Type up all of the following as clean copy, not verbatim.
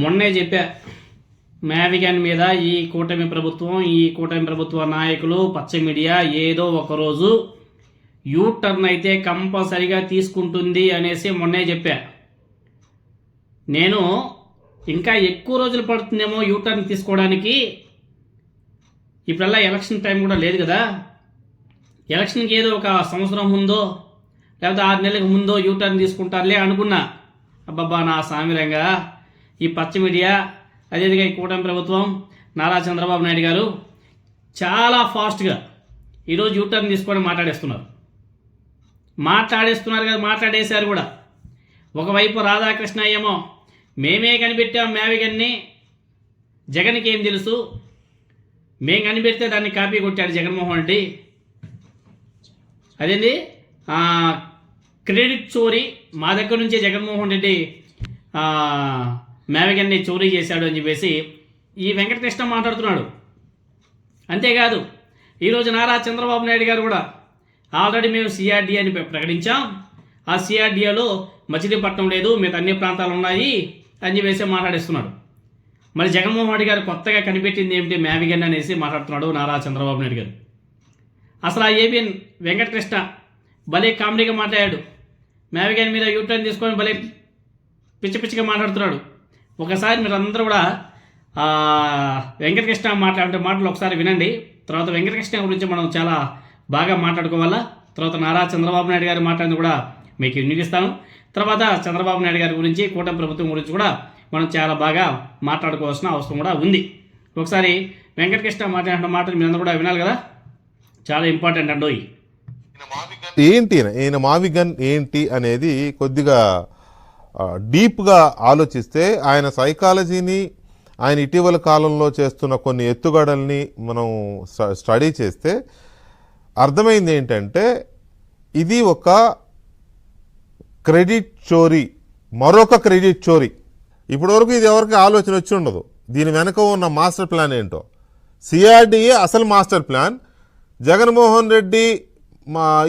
మొన్నే చెప్పా, మ్యావిగన్ మీద ఈ కూటమి ప్రభుత్వ నాయకులు పచ్చ మీడియా ఏదో ఒకరోజు యూటర్న్ అయితే కంపల్సరిగా తీసుకుంటుంది అనేసి మొన్నే చెప్పా. నేను ఇంకా ఎక్కువ రోజులు పడుతుందేమో యూటర్న్ తీసుకోవడానికి. ఇప్పుడల్లా ఎలక్షన్ టైం కూడా లేదు కదా, ఎలక్షన్కి ఏదో ఒక సంవత్సరం ముందో లేకపోతే 6 నెలలకు ముందో యూటర్న్ తీసుకుంటారులే అనుకున్నా. అబ్బబ్బా నా సామిరంగా ఈ పచ్చ మీడియా, అదేవిధంగా ఈ కూటమి ప్రభుత్వం, నారా చంద్రబాబు నాయుడు గారు చాలా ఫాస్ట్గా ఈరోజు యూటర్న్ తీసుకొని మాట్లాడేస్తున్నారు కదా, మాట్లాడేశారు కూడా. ఒకవైపు రాధాకృష్ణ ఏమో మేమే కనిపెట్టాం మ్యావిగన్ని, జగన్కి ఏం తెలుసు, మేము కనిపెడితే దాన్ని కాపీ కొట్టాడు జగన్మోహన్ రెడ్డి. అదేంది క్రెడిట్ చోరీ, మా దగ్గర నుంచే జగన్మోహన్ రెడ్డి మ్యావిగన్ని చోరీ చేశాడు అని చెప్పేసి ఈ వెంకటకృష్ణ మాట్లాడుతున్నాడు. అంతేకాదు ఈరోజు నారా చంద్రబాబు నాయుడు గారు కూడా ఆల్రెడీ మేము సిఆర్డీఏ అని ప్రకటించాం, ఆ సిఆర్డీఏలో మచిలీపట్నం లేదు, మిగతా అన్ని ప్రాంతాలు ఉన్నాయి అని చెప్పేసి మాట్లాడేస్తున్నాడు. మరి జగన్మోహన్ రెడ్డి గారు కొత్తగా కనిపెట్టింది ఏమిటి మ్యావిగన్ అనేసి మాట్లాడుతున్నాడు నారా చంద్రబాబు నాయుడు గారు. అసలు ఆ ఏబిఎన్ వెంకటకృష్ణ భలే కామెడీగా మాట్లాడాడు. మ్యావిగన్ మీద యూటర్న్ తీసుకొని భలే పిచ్చిగా మాట్లాడుతున్నాడు. ఒకసారి మీరు అందరూ కూడా వెంకటకృష్ణ మాట్లాడే మాటలు ఒకసారి వినండి. తర్వాత వెంకటకృష్ణ గురించి మనం చాలా బాగా మాట్లాడుకోవాలా. తర్వాత నారా చంద్రబాబు నాయుడు గారు మాట్లాడింది కూడా మీకు వినిపిస్తాను. తర్వాత చంద్రబాబు నాయుడు గారి గురించి, కూటమి ప్రభుత్వం గురించి కూడా మనం చాలా బాగా మాట్లాడుకోవాల్సిన అవసరం కూడా ఉంది. ఒకసారి వెంకటకృష్ణ మాట్లాడిన మాటలు మీరు అందరూ కూడా వినాలి కదా, చాలా ఇంపార్టెంట్ అండోయి. ఏంటి ఈయన మావిగన్ ఏంటి అనేది కొద్దిగా డీప్గా ఆలోచిస్తే ఆయన సైకాలజీని, ఆయన ఇటీవల కాలంలో చేస్తున్న కొన్ని ఎత్తుగడల్ని మనం స్టడీ చేస్తే అర్థమైంది ఏంటంటే ఇది ఒక క్రెడిట్ చోరీ, మరొక క్రెడిట్ చోరీ. ఇప్పటివరకు ఇది ఎవరికి ఆలోచన వచ్చి ఉండదు. దీని వెనక ఉన్న మాస్టర్ ప్లాన్ ఏంటో. సిఆర్డీఏ అసలు మాస్టర్ ప్లాన్, జగన్మోహన్ రెడ్డి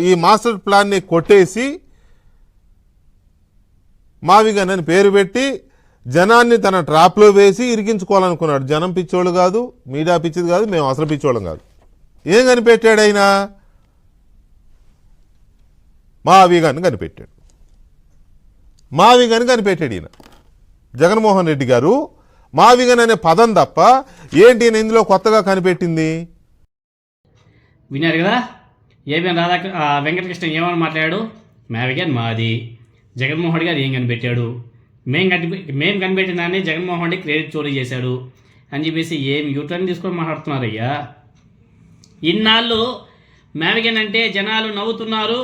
ఈ మాస్టర్ ప్లాన్ని కొట్టేసి మావిగన్ అని పేరు పెట్టి జనాన్ని తన ట్రాప్లో వేసి ఇరికించుకోవాలనుకున్నాడు. జనం పిచ్చోళ్ళు కాదు, మీడియా పిచ్చిది కాదు, మేము అసలు పిచ్చోళ్ళం కాదు. ఏం కనిపెట్టాడు ఆయన? మావిగన్ కనిపెట్టాడు. మావిగన్ కనిపెట్టాడు ఈయన జగన్మోహన్ రెడ్డి గారు. మావిగన్ అనే పదం తప్ప ఏంటి ఈయన ఇందులో కొత్తగా కనిపెట్టింది? విన్నారు కదా, ఏబిఎన్ వెంకటకృష్ణ ఏమని మాట్లాడాడు? మ్యావిగన్ మాది, జగన్మోహన్ రెడ్డి గారు ఏం కనిపెట్టాడు, మేము కనిపెట్టిన దాన్ని జగన్మోహన్ రెడ్డి క్రెడిట్ చోరీ చేశాడు అని చెప్పేసి ఏం యూటర్న్ తీసుకొని మాట్లాడుతున్నారయ్యా. ఇన్నాళ్ళు మ్యావిగన్ అంటే జనాలు నవ్వుతున్నారు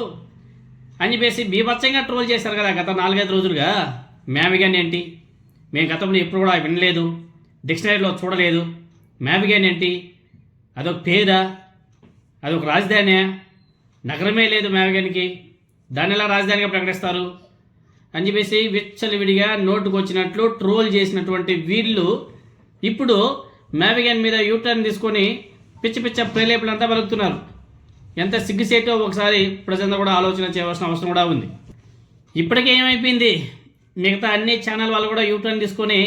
అని చెప్పేసి బీభత్సంగా ట్రోల్ చేశారు కదా గత 4-5 రోజులుగా. మ్యావిగన్ ఏంటి, మేము గతంలో ఎప్పుడు కూడా వినలేదు, డిక్షనరీలో చూడలేదు. మ్యావిగన్ ఏంటి, అదొక పేరా, అదొక రాజధాని, నగరమే లేదు మ్యావిగన్కి, దాన్ని ఎలా రాజధానిగా ప్రకటిస్తారు అని చెప్పేసి విచ్చలవిడిగా నోటుకు వచ్చినట్లు ట్రోల్ చేసినటువంటి వీళ్ళు ఇప్పుడు మ్యావిగన్ మీద యూటర్న్ తీసుకొని పిచ్చ ప్రేలేపులంతా పలుకుతున్నారు. ఎంత సిగ్గుసేటో ఒకసారి ప్రజలంతా కూడా ఆలోచన చేయవలసిన అవసరం కూడా ఉంది. ఇప్పటికే ఏమైపోయింది, మిగతా అన్ని ఛానల్ వాళ్ళు కూడా యూటర్న్ తీసుకొని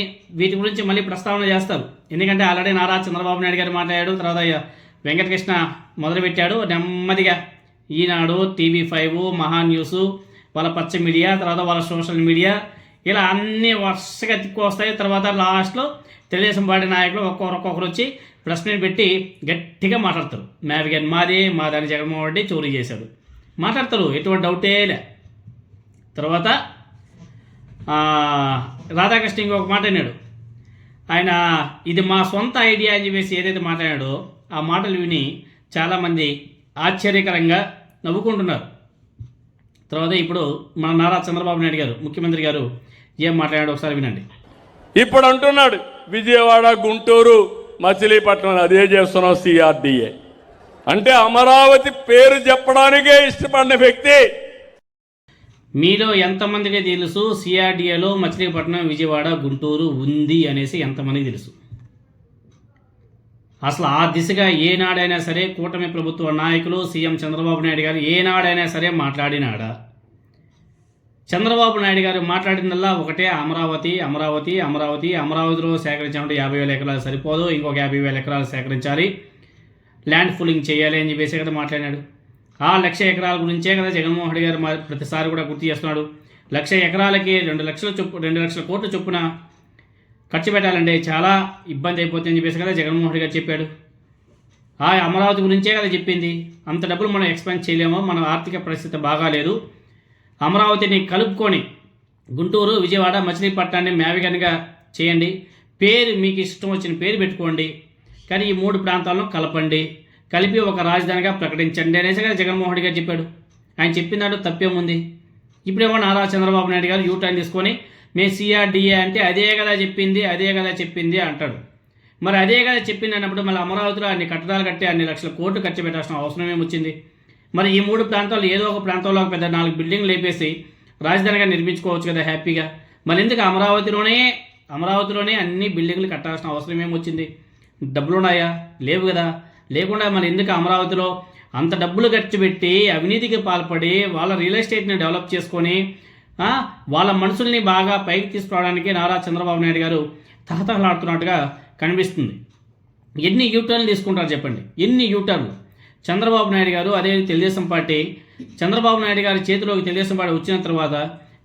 వీటి గురించి మళ్ళీ ప్రస్తావన చేస్తారు. ఎందుకంటే ఆల్రెడీ నారా చంద్రబాబు నాయుడు గారు మాట్లాడాడు, తర్వాత వెంకటకృష్ణ మొదలుపెట్టాడు. నెమ్మదిగా ఈనాడు, టీవీ5, మహా న్యూస్, వాళ్ళ పచ్చ మీడియా, తర్వాత వాళ్ళ సోషల్ మీడియా, ఇలా అన్నీ వరుసగా తిక్కు వస్తాయి. తర్వాత లాస్ట్లో తెలుగుదేశం పార్టీ నాయకులు ఒక్కొక్కరు వచ్చి ప్రెస్ మీట్ పెట్టి గట్టిగా మాట్లాడతారు. మ్యావిగన్ మాదని జగన్మోహన్ రెడ్డి చోరీ చేశాడు మాట్లాడతారు, ఎటువంటి డౌటే లే. తర్వాత రాధాకృష్ణ ఇంకొక మాట అన్నాడు. ఆయన ఇది మా సొంత ఐడియా అని చెప్పేసి ఏదైతే మాట్లాడాడో ఆ మాటలు విని చాలామంది ఆశ్చర్యకరంగా నవ్వుకుంటున్నారు. తర్వాత ఇప్పుడు మన నారా చంద్రబాబు నాయుడు గారు, ముఖ్యమంత్రి గారు ఏం మాట్లాడాడు ఒకసారి వినండి. ఇప్పుడు అంటున్నాడు విజయవాడ, గుంటూరు, మచిలీపట్నం అదే చేస్తున్నాం సిఆర్డీఏ అంటే అమరావతి పేరు చెప్పడానికే ఇష్టపడిన వ్యక్తి. మీలో ఎంతమందికి తెలుసు సిఆర్డీఏలో మచిలీపట్నం, విజయవాడ, గుంటూరు ఉంది అనేసి ఎంతమందికి తెలుసు? అసలు ఆ దిశగా ఏనాడైనా సరే కూటమి ప్రభుత్వ నాయకులు, సీఎం చంద్రబాబు నాయుడు గారు ఏనాడైనా సరే మాట్లాడినాడా? చంద్రబాబు నాయుడు గారు మాట్లాడిందల్లా ఒకటే అమరావతి అమరావతి అమరావతి, అమరావతిలో సేకరించాలంటే 50,000 ఎకరాలు సరిపోదు, ఇంకొక 50,000 ఎకరాలు సేకరించాలి, ల్యాండ్ పూలింగ్ చేయాలి అని చెప్పేసి కదా మాట్లాడినాడు. ఆ 1,00,000 ఎకరాల గురించే కదా జగన్మోహన్ రెడ్డి గారు ప్రతిసారి కూడా గుర్తు చేస్తున్నాడు. 1,00,000 ఎకరాలకి 2,00,000 కోట్ల చొప్పున ఖర్చు పెట్టాలంటే చాలా ఇబ్బంది అయిపోతుంది అని చెప్పేసి కదా జగన్మోహన్ రెడ్డి గారు చెప్పాడు. ఆ అమరావతి గురించే కదా చెప్పింది. అంత డబ్బులు మనం ఎక్స్పెండ్ చేయలేము, మన ఆర్థిక పరిస్థితి బాగాలేదు, అమరావతిని కలుపుకొని గుంటూరు, విజయవాడ, మచిలీపట్నాన్ని మ్యావిగన్గా చేయండి, పేరు మీకు ఇష్టం వచ్చిన పేరు పెట్టుకోండి, కానీ ఈ 3 ప్రాంతాలను కలపండి, కలిపి ఒక రాజధానిగా ప్రకటించండి అనేసి కదా జగన్మోహన్ రెడ్డి గారు చెప్పాడు. ఆయన చెప్పినాడు, తప్పేముంది? ఇప్పుడేమో నారా చంద్రబాబు నాయుడు గారు యూటర్న్ తీసుకొని మేము సిఆర్డిఏ అంటే అదే కదా చెప్పింది అంటాడు. మరి అదే కదా చెప్పింది అన్నప్పుడు మళ్ళీ అమరావతిలో అన్ని కట్టడాలు కట్టి అన్ని లక్షల కోట్లు ఖర్చు పెట్టాల్సిన అవసరం ఏమొచ్చింది? మరి ఈ 3 ప్రాంతాలు ఏదో ఒక ప్రాంతంలో పెద్ద 4 బిల్డింగ్లు లేపేసి రాజధానిగా నిర్మించుకోవచ్చు కదా హ్యాపీగా. మరి ఎందుకు అమరావతిలోనే అన్ని బిల్డింగ్లు కట్టాల్సిన అవసరం ఏమొచ్చింది? డబ్బులు ఉన్నాయా? లేవు కదా. లేకుండా మరి ఎందుకు అమరావతిలో అంత డబ్బులు ఖర్చు పెట్టి అవినీతికి పాల్పడి వాళ్ళ రియల్ ఎస్టేట్ని డెవలప్ చేసుకొని వాళ్ళ మనుషుల్ని బాగా పైకి తీసుకురావడానికి నారా చంద్రబాబు నాయుడు గారు తహతహలాడుతున్నట్టుగా కనిపిస్తుంది. ఎన్ని యూటర్న్లు తీసుకుంటారు చెప్పండి? ఎన్ని యూటర్న్లు? చంద్రబాబు నాయుడు గారు, అదే తెలుగుదేశం పార్టీ, చంద్రబాబు నాయుడు గారి చేతిలోకి తెలుగుదేశం పార్టీ వచ్చిన తర్వాత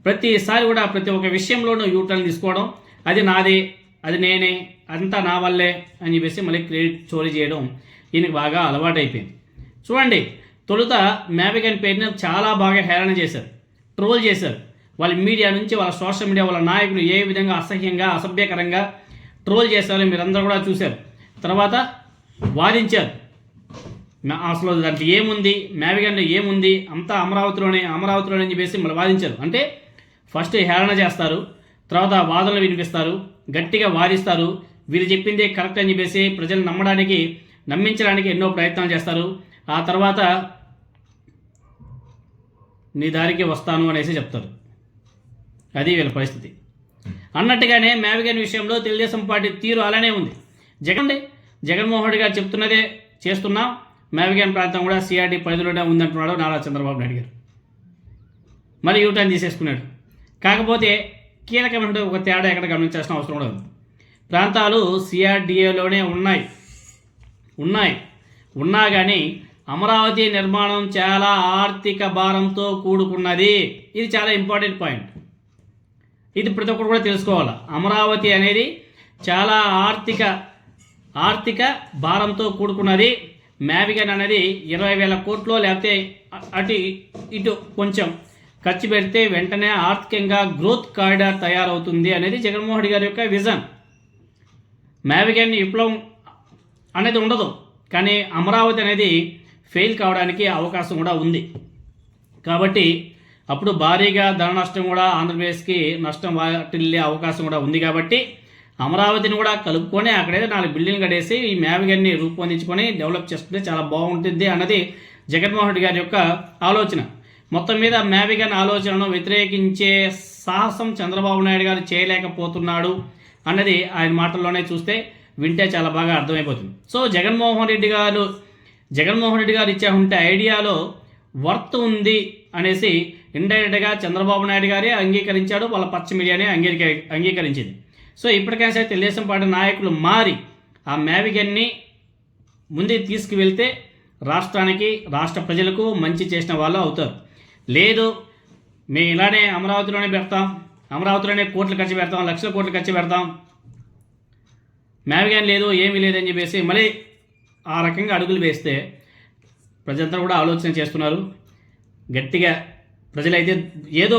ప్రతిసారి కూడా ప్రతి ఒక్క విషయంలోనూ యూటర్న్ తీసుకోవడం, అది నాదే, అది నేనే, అంతా నా వల్లే అని చెప్పేసి మళ్ళీ క్రెడిట్ చోరీ చేయడం ఈయనకి బాగా అలవాటైపోయింది. చూడండి, తొలుత మ్యావిగన్ పేరుని చాలా బాగా హేళన చేశారు, ట్రోల్ చేశారు. వాళ్ళ మీడియా నుంచి, వాళ్ళ సోషల్ మీడియా, వాళ్ళ నాయకులు ఏ విధంగా అసహ్యంగా, అసభ్యకరంగా ట్రోల్ చేశారో మీరందరూ కూడా చూశారు. తర్వాత వాదించారు, అసలు దాంట్లో ఏముంది, మ్యావిగన్లో ఏముంది, అంతా అమరావతిలోనే అని చెప్పేసి మళ్ళీ వాదించారు. అంటే ఫస్ట్ హేళన చేస్తారు, తర్వాత వాదనలు వినిపిస్తారు, గట్టిగా వాదిస్తారు, వీరు చెప్పిందే కరెక్ట్ అని చెప్పేసి ప్రజలు నమ్మించడానికి ఎన్నో ప్రయత్నాలు చేస్తారు. ఆ తర్వాత నీ దారికి వస్తాను అనేసి చెప్తారు. అది వీళ్ళ పరిస్థితి. అన్నట్టుగానే మ్యావిగన్ విషయంలో తెలుగుదేశం పార్టీ తీరు అలానే ఉంది. జగన్మోహన్ రెడ్డి గారు చెప్తున్నదే చేస్తున్నాం, మ్యావిగన్ ప్రాంతం కూడా సిఆర్డి పరిధిలోనే ఉందంటున్నాడు నారా చంద్రబాబు నాయుడు గారు. మరి యూటర్న్ తీసేసుకున్నాడు. కాకపోతే కీలకమైన ఒక తేడా ఎక్కడ గమనించాల్సిన అవసరం కూడా ఉంది. ప్రాంతాలు సిఆర్డిఏలోనే ఉన్నా కానీ అమరావతి నిర్మాణం చాలా ఆర్థిక భారంతో కూడుకున్నది. ఇది చాలా ఇంపార్టెంట్ పాయింట్. ఇది ప్రతి ఒక్కరు కూడా తెలుసుకోవాలి. అమరావతి అనేది చాలా ఆర్థిక భారంతో కూడుకున్నది. మ్యావిగన్ అనేది 20,000 కోట్లు లేకపోతే అటు ఇటు కొంచెం ఖర్చు పెడితే వెంటనే ఆర్థికంగా గ్రోత్ కారిడార్ తయారవుతుంది అనేది జగన్మోహన్ రెడ్డి గారి యొక్క విజన్. మ్యావిగన్ విప్లవం అనేది ఉండదు, కానీ అమరావతి అనేది ఫెయిల్ కావడానికి అవకాశం కూడా ఉంది. కాబట్టి అప్పుడు భారీగా ధన నష్టం కూడా ఆంధ్రప్రదేశ్కి నష్టం వాటిల్లే అవకాశం కూడా ఉంది. కాబట్టి అమరావతిని కూడా కలుపుకొని అక్కడైతే 4 బిల్డింగ్లు కట్టేసి ఈ మ్యావిగన్ని రూపొందించుకొని డెవలప్ చేసుకుంటే చాలా బాగుంటుంది అన్నది జగన్మోహన్ రెడ్డి గారి యొక్క ఆలోచన. మొత్తం మీద మ్యావిగన్ ఆలోచనను వ్యతిరేకించే సాహసం చంద్రబాబు నాయుడు గారు చేయలేకపోతున్నాడు అన్నది ఆయన మాటల్లోనే చూస్తే వింటే చాలా బాగా అర్థమైపోతుంది. సో జగన్మోహన్ రెడ్డి గారు ఇచ్చే ఉంటే ఐడియాలో వర్త్ ఉంది అనేసి ఇండైరెక్ట్గా చంద్రబాబు నాయుడు గారే అంగీకరించాడు, వాళ్ళ పచ్చ మీడియానే అంగీకరించింది. సో ఇప్పటికైనా సరే తెలుగుదేశం పార్టీ నాయకులు మారి ఆ మ్యావిగన్ని ముందుకు తీసుకువెళ్తే రాష్ట్రానికి, రాష్ట్ర ప్రజలకు మంచి చేసిన వాళ్ళు అవుతారు. లేదు మేము ఇలానే అమరావతిలోనే పెడతాం, అమరావతిలోనే కోట్లు ఖర్చు పెడతాం, లక్షల కోట్లు ఖర్చు పెడతాం, మ్యావిగన్ లేదు ఏమీ లేదని చెప్పేసి మళ్ళీ ఆ రకంగా అడుగులు వేస్తే ప్రజలంతా కూడా ఆలోచన చేస్తున్నారు. గట్టిగా ప్రజలైతే ఏదో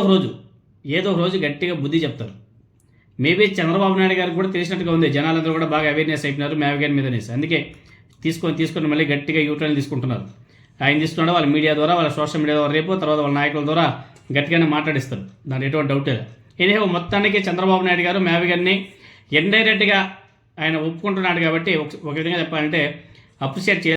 ఒక రోజు గట్టిగా బుద్ధి చెప్తారు. మేబీ చంద్రబాబు నాయుడు గారికి కూడా తెలిసినట్టుగా ఉంది, జనాలందరూ కూడా బాగా అవేర్నెస్ అయిపోయినారు మ్యావిగన్ మీద అనేసి. అందుకే తీసుకొని మళ్ళీ గట్టిగా యూటర్న్ తీసుకుంటున్నారు. ఆయన తీసుకున్నాడు వాళ్ళ మీడియా ద్వారా, వాళ్ళ సోషల్ మీడియా ద్వారా, రేపు తర్వాత వాళ్ళ నాయకుల ద్వారా గట్టిగానే మాట్లాడిస్తారు, దాని ఎటువంటి డౌట్ లేదు. ఇదే మొత్తానికి చంద్రబాబు నాయుడు గారు మ్యావిగన్ని ఇండైరెక్ట్గా ఆయన ఒప్పుకుంటున్నాడు కాబట్టి ఒక విధంగా చెప్పాలంటే అప్రిషియేట్